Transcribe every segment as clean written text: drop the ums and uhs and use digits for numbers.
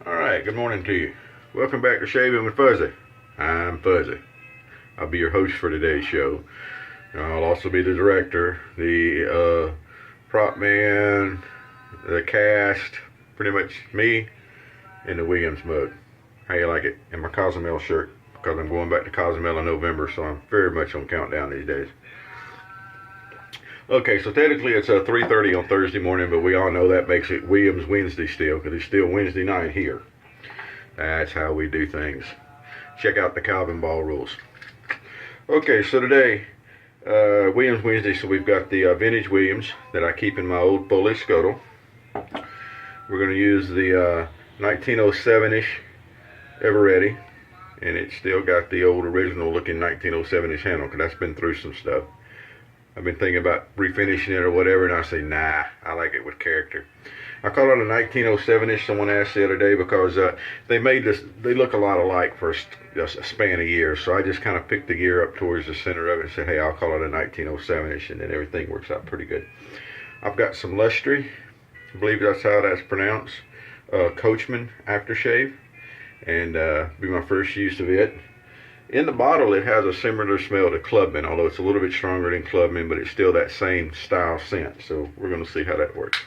Alright, good morning to you. Welcome back to Shaving with Fuzzy. I'm Fuzzy. I'll be your host for today's show. I'll also be the director, the prop man, the cast, pretty much me, and the Williams mug. How you like it? And my Cozumel shirt, because I'm going back to Cozumel in November, so I'm very much on countdown these days. Okay, so technically it's 3:30 on Thursday morning, but we all know that makes it Williams Wednesday still, because it's still Wednesday night here. That's how we do things. Check out the Calvin Ball rules. Okay, so today, Williams Wednesday, so we've got the vintage Williams that I keep in my old Foley scuttle. We're going to use the 1907-ish Eveready, and it's still got the old original looking 1907-ish handle, because that's been through some stuff. I've been thinking about refinishing it or whatever, and I say, nah, I like it with character. I call it a 1907-ish, someone asked the other day, because they made this, they look a lot alike for a span of years, so I just kind of picked the gear up towards the center of it and said, hey, I'll call it a 1907-ish, and then everything works out pretty good. I've got some Lustrey, I believe that's how that's pronounced, Coachman aftershave, and be my first use of it. In the bottle, it has a similar smell to Clubman, although it's a little bit stronger than Clubman, but it's still that same style scent. So we're going to see how that works.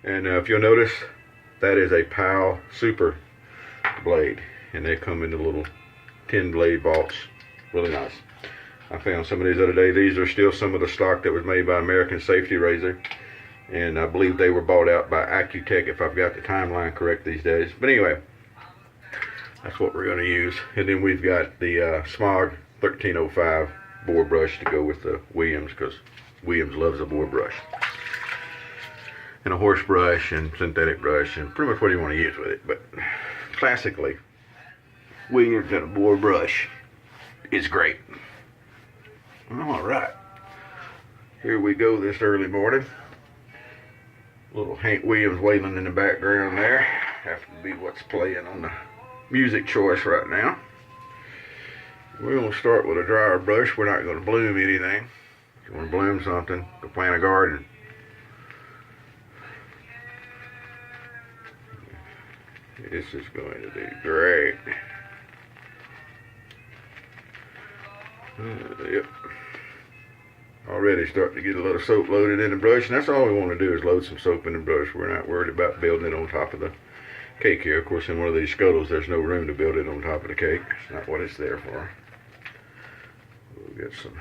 And if you'll notice, that is a POW Super blade, and they come in the little 10 blade vaults. Really nice. I found some of these the other day. These are still some of the stock that was made by American Safety Razor, and I believe they were bought out by Accutech, if I've got the timeline correct these days. But anyway, that's what we're going to use. And then we've got the Semogue 1305 boar brush to go with the Williams, because Williams loves a boar brush. And a horse brush and synthetic brush and pretty much what you want to use with it. But classically, Williams and a boar brush is great. Alright. Here we go this early morning. Little Hank Williams wailing in the background there. Have to be what's playing on the music choice right now. We're going to start with a dryer brush. We're not going to bloom anything. If you want to bloom something, go plant a garden. This is going to be great. Yep. Already starting to get a little soap loaded in the brush, and that's all we want to do is load some soap in the brush. We're not worried about building it on top of the cake here. Of course, in one of these scuttles, there's no room to build it on top of the cake. It's not what it's there for. We'll get some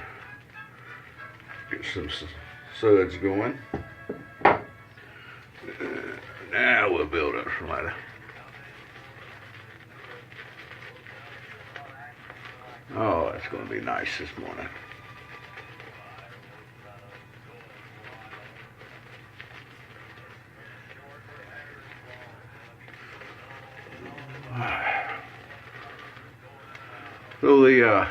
suds going. Now we'll build up some ladder. Oh, it's going to be nice this morning. So the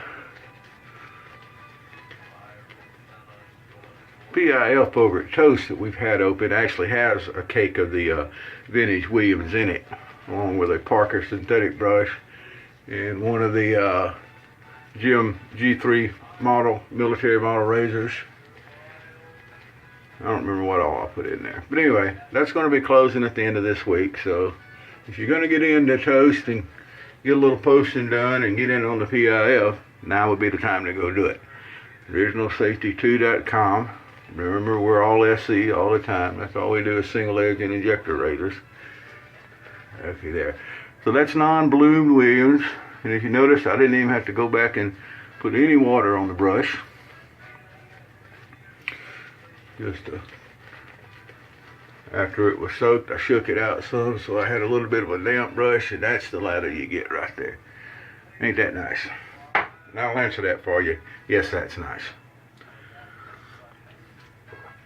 PIF over at Toast that we've had open actually has a cake of the vintage Williams in it, along with a Parker synthetic brush and one of the Jim G3 model, military model razors. I don't remember what all I put in there. But anyway, that's going to be closing at the end of this week. So if you're going to get into Toast and get a little posting done and get in on the PIF, now would be the time to go do it. OriginalSafety2.com. Remember, we're all SE all the time. That's all we do is single edge and injector razors. Okay, there. So that's non-bloomed Williams. And if you notice, I didn't even have to go back and put any water on the brush. Just after it was soaked, I shook it out some, so I had a little bit of a damp brush, and that's the lather you get right there. Ain't that nice? And I'll answer that for you. Yes, that's nice.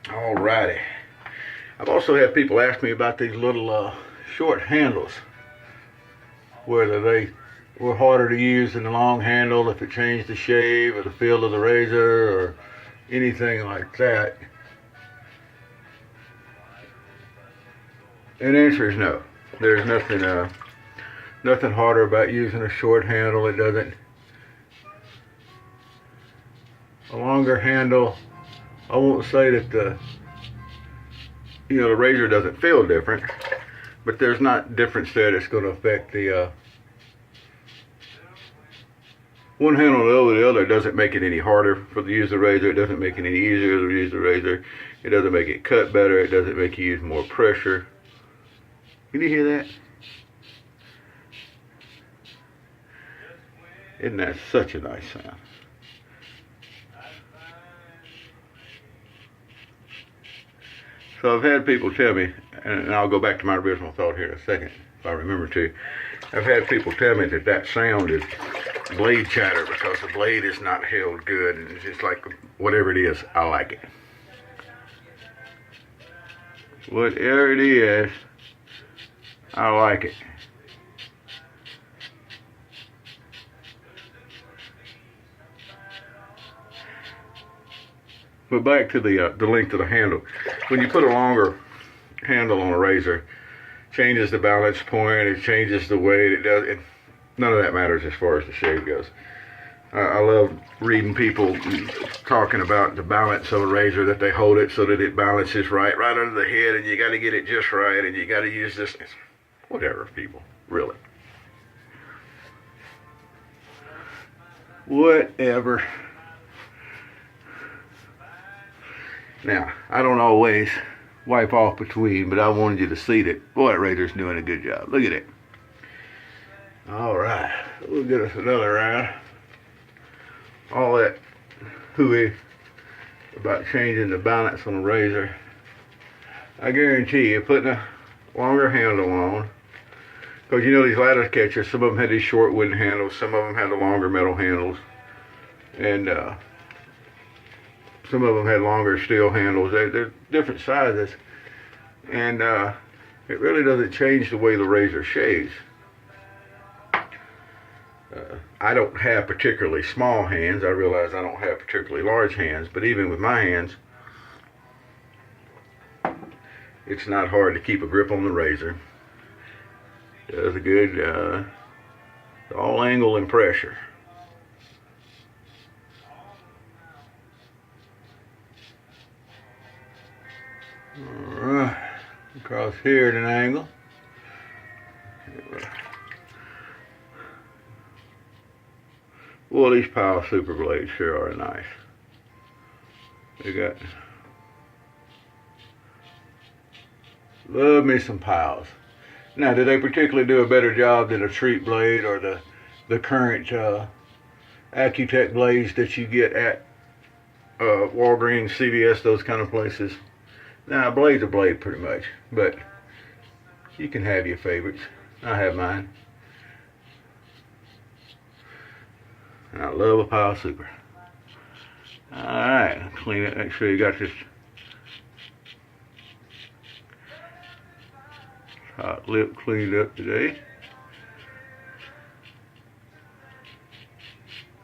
Alrighty. I've also had people ask me about these little short handles, whether they were harder to use than the long handle, if it changed the shave or the feel of the razor or anything like that. And the answer is no. There's nothing harder about using a short handle. It doesn't. A longer handle, I won't say that the razor doesn't feel different, but there's not difference there that's going to affect the one handle over the other. It doesn't make it any harder to use the razor. It doesn't make it any easier to use the razor. It doesn't make it cut better. It doesn't make you use more pressure. Can you hear that? Isn't that such a nice sound? So I've had people tell me, and I'll go back to my original thought here in a second, if I remember to. I've had people tell me that that sound is blade chatter because the blade is not held good, and it's just like whatever it is, I like it. Whatever it is, I like it. But back to the length of the handle. When you put a longer handle on a razor, it changes the balance point, it changes the weight, it does. None of that matters as far as the shave goes. I love reading people talking about the balance of a razor, that they hold it so that it balances right under the head, and you got to get it just right, and you got to use this. Whatever, people, really. Whatever. Now, I don't always wipe off between, but I wanted you to see that, boy, that razor's doing a good job. Look at it. All right, we'll get us another round. All that hooey about changing the balance on a razor, I guarantee you, putting a longer handle on, because you know these lather catchers, some of them had these short wooden handles, some of them had the longer metal handles, and some of them had longer steel handles. They're different sizes, and it really doesn't change the way the razor shaves. I don't have particularly small hands. I realize I don't have particularly large hands, but even with my hands, it's not hard to keep a grip on the razor. It does a good all angle and pressure. Alright, across here at an angle. Well, these Pile Super Blades sure are nice. They got, love me some Piles. Now, do they particularly do a better job than a Treat blade or the current Accutech blades that you get at Walgreens, CVS, those kind of places? Now, a blade's a blade pretty much, but you can have your favorites. I have mine. And I love a Pile Super. Alright, clean it, make sure you got this hot lip cleaned up today.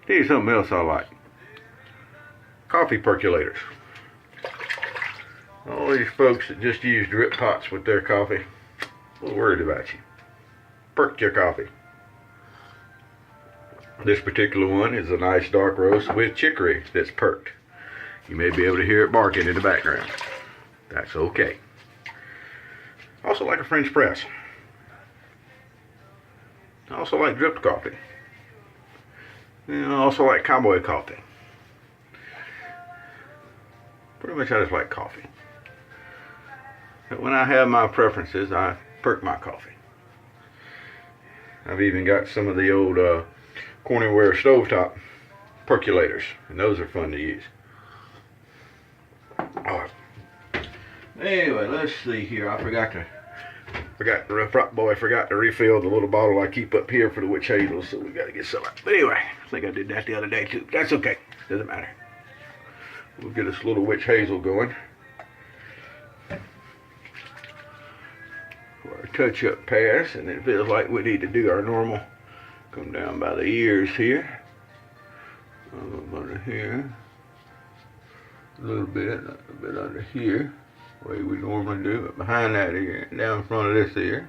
Tell you something else I like. Coffee percolators. All these folks that just use drip pots with their coffee, a little worried about you. Perk your coffee. This particular one is a nice dark roast with chicory that's perked. You may be able to hear it barking in the background. That's okay. I also like a French press. I also like dripped coffee. And I also like cowboy coffee. Pretty much I just like coffee. But when I have my preferences, I perk my coffee. I've even got some of the old Corningware stovetop percolators, and those are fun to use. Alright. Anyway, let's see here. I forgot the rough rock boy forgot to refill the little bottle I keep up here for the witch hazel, so we gotta get some. But anyway, I think I did that the other day too. That's okay. Doesn't matter. We'll get this little witch hazel going. For our touch-up pass, and it feels like we need to do our normal. Come down by the ears here. A little bit under here. A little bit under here. The way we normally do it. Behind that ear. Down in front of this ear.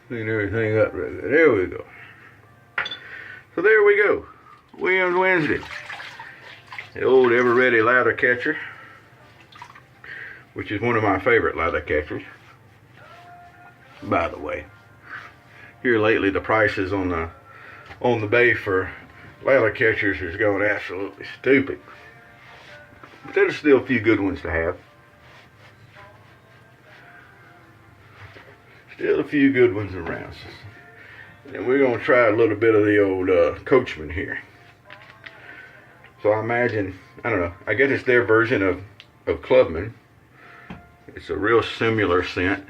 Clean everything up right there. There we go. So there we go. Williams Wednesday. The old ever ready lather catcher. which is one of my favorite lather catchers. By the way, here lately the prices on the bay for lather catchers is going absolutely stupid. But there's still a few good ones to have. Still a few good ones around. And we're going to try a little bit of the old Coachman here. So I imagine, I don't know, I guess it's their version of Clubman. It's a real similar scent.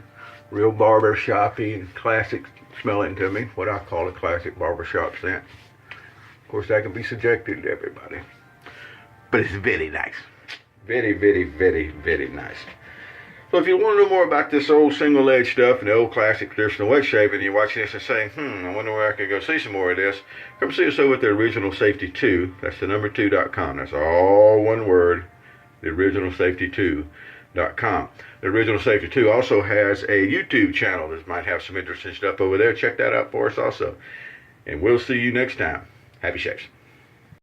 Real barbershop-y and classic smelling to me. What I call a classic barbershop scent. Of course, that can be subjective to everybody. But it's very nice. Very, very, very, very nice. So if you want to know more about this old single edge stuff and the old classic traditional wet shave, and you're watching this and saying, I wonder where I could go see some more of this, come see us over at the Original Safety 2. That's the number 2.com. That's all one word, the Original Safety 2.com. The Original Safety 2 also has a YouTube channel that might have some interesting stuff over there. Check that out for us also. And we'll see you next time. Happy shaves.